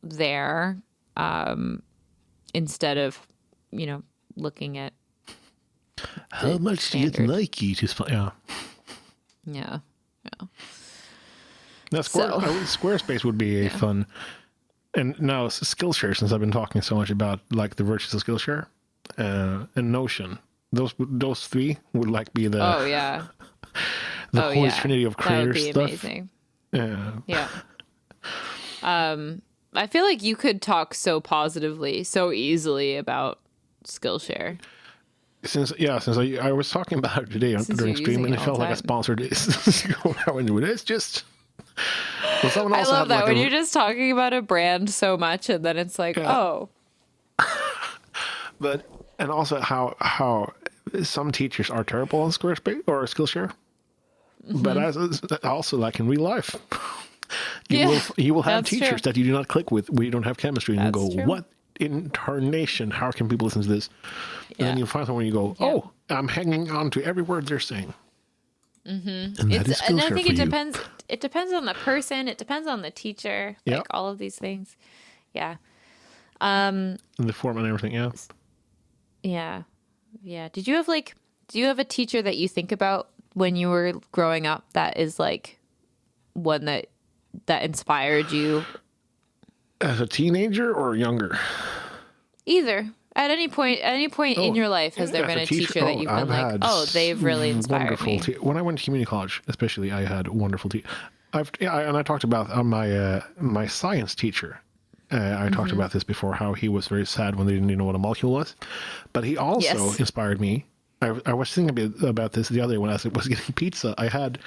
there, instead of, you know, looking at how much do you Nike to spend? Yeah. Now, Squarespace would be a fun... And now Skillshare, since I've been talking so much about like the virtues of Skillshare and Notion, those three would like be the holy trinity of creator stuff. That would be amazing. Yeah. I feel like you could talk so positively, so easily about Skillshare. Since I was talking about it today during stream, and it felt like I sponsored it. It's just. Well, I love that when you're just talking about a brand so much, and then it's like, oh. But and also how some teachers are terrible on Squarespace or Skillshare, but also like in real life, you will have teachers that you do not click with, where you don't have chemistry, and you go, what in tarnation? How can people listen to this? And then you find someone, and you go, I'm hanging on to every word they're saying. And I think it depends. It depends on the person. It depends on the teacher. Like all of these things. Yeah. And the form and everything. Yeah. Do you have a teacher that you think about when you were growing up that is like one that inspired you? As a teenager or younger? Either. At any point in your life, has there been a teacher that you've been like, they've really inspired me? When I went to community college, especially, I had wonderful teachers. And I talked about my science teacher. I talked about this before, how he was very sad when they didn't even know what a molecule was. But he also inspired me. I was thinking a bit about this the other day when I was getting pizza. I had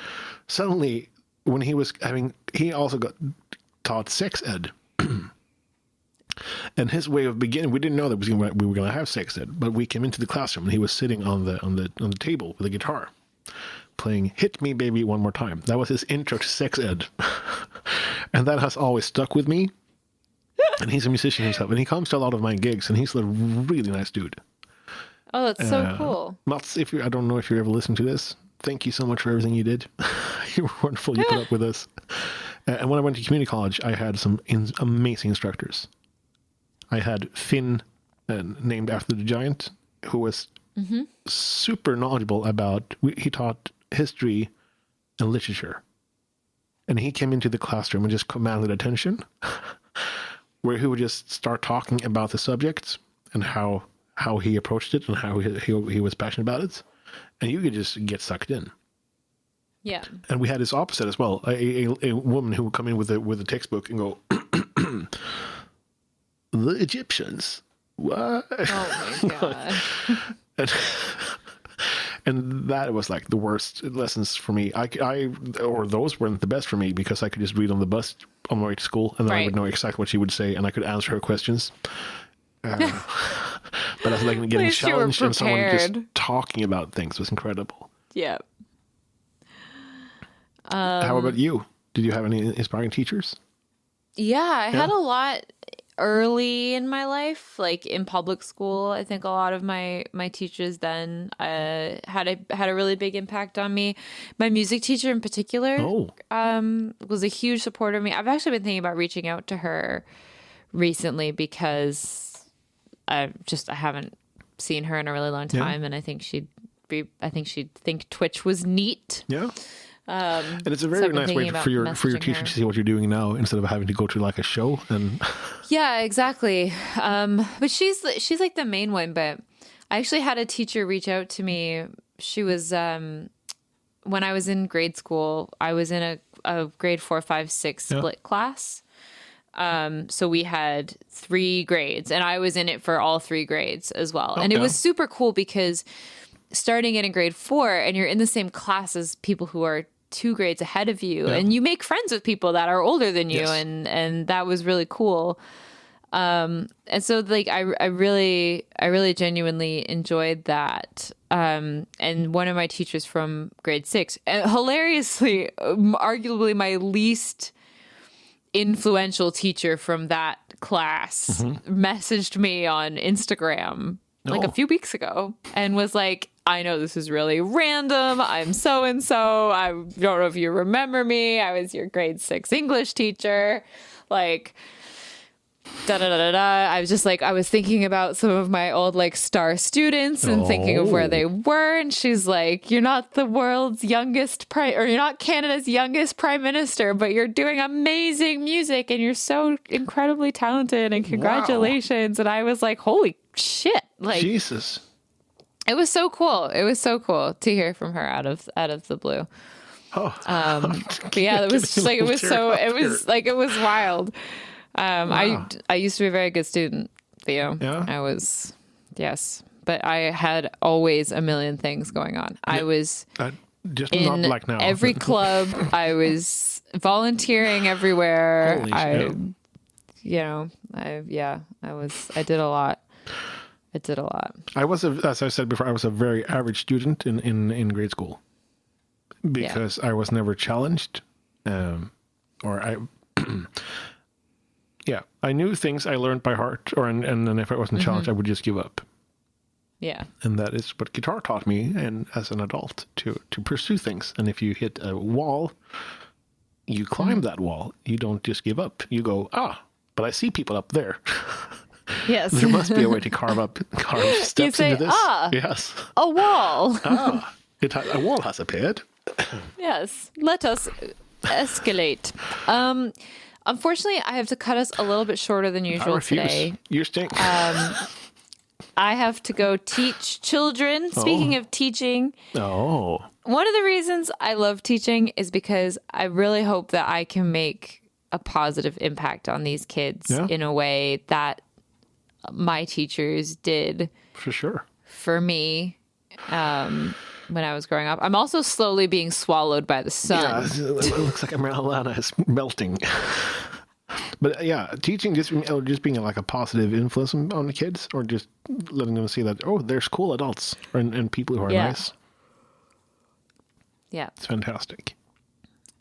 suddenly, when he also taught sex ed. And his way of beginning, we didn't know that we were going to have sex ed, but we came into the classroom and he was sitting on the table with a guitar, playing "Hit Me, Baby, One More Time." That was his intro to sex ed, and that has always stuck with me. And he's a musician himself, and he comes to a lot of my gigs, and he's a really nice dude. Oh, that's so cool. Mats, I don't know if you ever listened to this. Thank you so much for everything you did. You were wonderful. You put up with us. And when I went to community college, I had some amazing instructors. I had Finn, named after the giant, who was super knowledgeable about, he taught history and literature. And he came into the classroom and just commanded attention, where he would just start talking about the subject and how he approached it and how he was passionate about it. And you could just get sucked in. Yeah. And we had this opposite as well. A woman who would come in with a textbook and go, the Egyptians. What? Oh my God. and that was like the worst lessons for me. Or those weren't the best for me, because I could just read on the bus on my way to school, and then I would know exactly what she would say, and I could answer her questions. But I was like getting challenged, and someone just talking about things was incredible. Yeah. How about you? Did you have any inspiring teachers? Yeah, I had a lot early in my life, like in public school. I think a lot of my teachers then had a really big impact on me. My music teacher in particular was a huge supporter of me. I've actually been thinking about reaching out to her recently because I haven't seen her in a really long time, and I think she'd think Twitch was neat. Yeah. And it's a very nice way for your teacher to see what you're doing now instead of having to go to like a show. And yeah, exactly. But she's like the main one. But I actually had a teacher reach out to me. She was when I was in grade school. I was in a grade 4, 5, 6 split class. So we had 3 grades, and I was in it for all 3 grades as well. Okay. And it was super cool because starting in grade 4, and you're in the same class as people who are 2 grades ahead of you, and you make friends with people that are older than you, and that was really cool. And so like I really genuinely enjoyed that. And one of my teachers from grade 6, and hilariously, arguably my least influential teacher from that class, messaged me on Instagram like a few weeks ago and was like, I know this is really random. I'm so-and-so. I don't know if you remember me. I was your grade 6 English teacher. Like, da-da-da-da-da. I was just like, I was thinking about some of my old like star students and thinking of where they were. And she's like, you're not the world's youngest or you're not Canada's youngest prime minister, but you're doing amazing music and you're so incredibly talented and congratulations. Wow. And I was like, holy shit. Like, Jesus. It was so cool. It was so cool to hear from her out of the blue. But yeah, it was just like, it was wild. Wow. I used to be a very good student, Theo. Yeah. I was, yes. But I had always a million things going on. I was just in not like now. Every club. I was volunteering everywhere. Holy I did a lot. I did a lot. As I said before, I was a very average student in grade school because I was never challenged, I knew things I learned by heart, and then if I wasn't challenged, I would just give up. Yeah. And that is what guitar taught me, and as an adult, to pursue things. And if you hit a wall, you climb that wall. You don't just give up. You go, but I see people up there. Yes. There must be a way to carve steps into this. Yes. A wall. A wall has appeared. Yes. Let us escalate. Unfortunately, I have to cut us a little bit shorter than usual today. You stink. I have to go teach children. Speaking of teaching. Oh. One of the reasons I love teaching is because I really hope that I can make a positive impact on these kids in a way that my teachers did. For sure. For me. When I was growing up. I'm also slowly being swallowed by the sun. Yeah, it looks like Alanna is melting. But yeah, teaching just being like a positive influence on the kids, or just letting them see that, there's cool adults and people who are nice. Yeah. It's fantastic.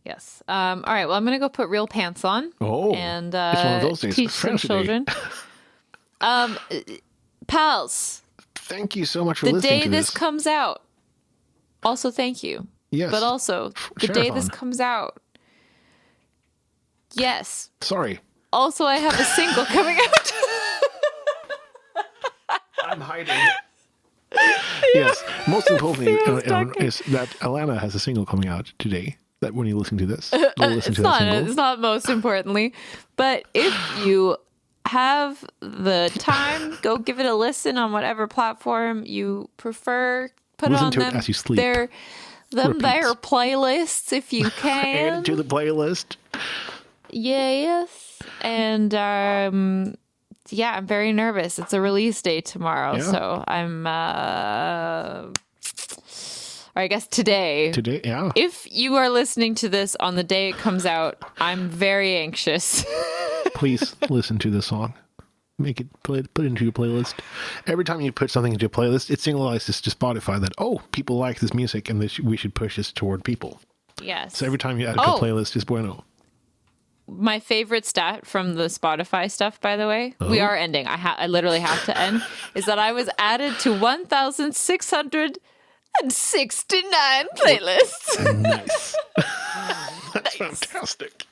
Yes. All right. Well, I'm going to go put real pants on. And it's one of those days. Teach some children. Pals. Thank you so much for listening to this. The day this comes out. Also, thank you. Yes. But also, the day this comes out. Yes. Sorry. Also, I have a single coming out. I'm hiding. Yes. Most importantly is that Alanna has a single coming out today. That when you listen to this, go listen to that single. It's not most importantly. But if you have the time, go give it a listen on whatever platform you prefer. Put listen on to them. it as you sleep. Their playlists if you can. Add it to the playlist. Yes. And I'm very nervous. It's a release day tomorrow, so I'm or I guess today. Today, yeah. If you are listening to this on the day it comes out, I'm very anxious. Please listen to this song. Make it put it into your playlist. Every time you put something into a playlist, it signalizes to Spotify that people like this music and we should push this toward people. Yes. So every time you add it to a playlist, it's bueno. my favorite stat from the Spotify stuff, by the way, we are ending. I literally have to end. Is that I was added to 1,669 playlists. Nice. That's fantastic.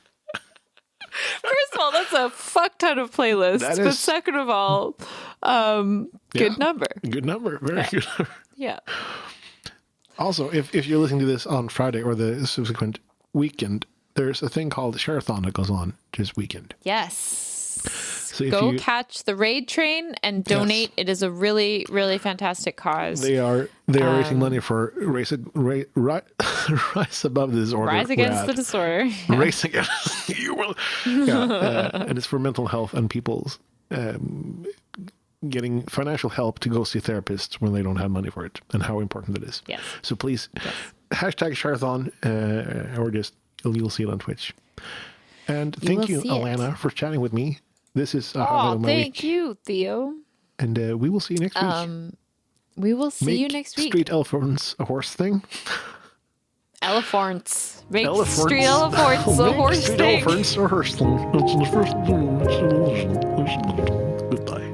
First of all, that's a fuck ton of playlists. That But is- second of all, good number. Good number. Very good number. Yeah. Also, if you're listening to this on Friday or the subsequent weekend, there's a thing called Share-a-thon that goes on this weekend. Yes. So if Go you- catch the raid train and donate. It is a really, really fantastic cause. They are raising money for Rise Above the Disorder. Rise against the disorder. Race against you will. Yeah, and it's for mental health and people's getting financial help to go see therapists when they don't have money for it, and how important it is. Yes. So please, hashtag Share-a-thon, or just you'll see it on Twitch. And thank you, will see Alanna, for chatting with me. This is Oh, highlight of my thank week. you, Theo. And we will see you next week. We will see you Make next week. Street Elephants a horse thing. Elephants. Make Elephants. street elephants a Make horse Street thing. Elephants a horse thing. Goodbye.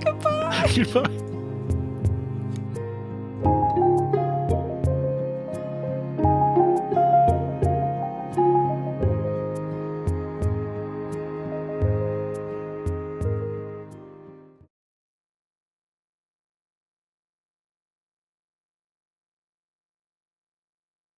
Goodbye. Goodbye.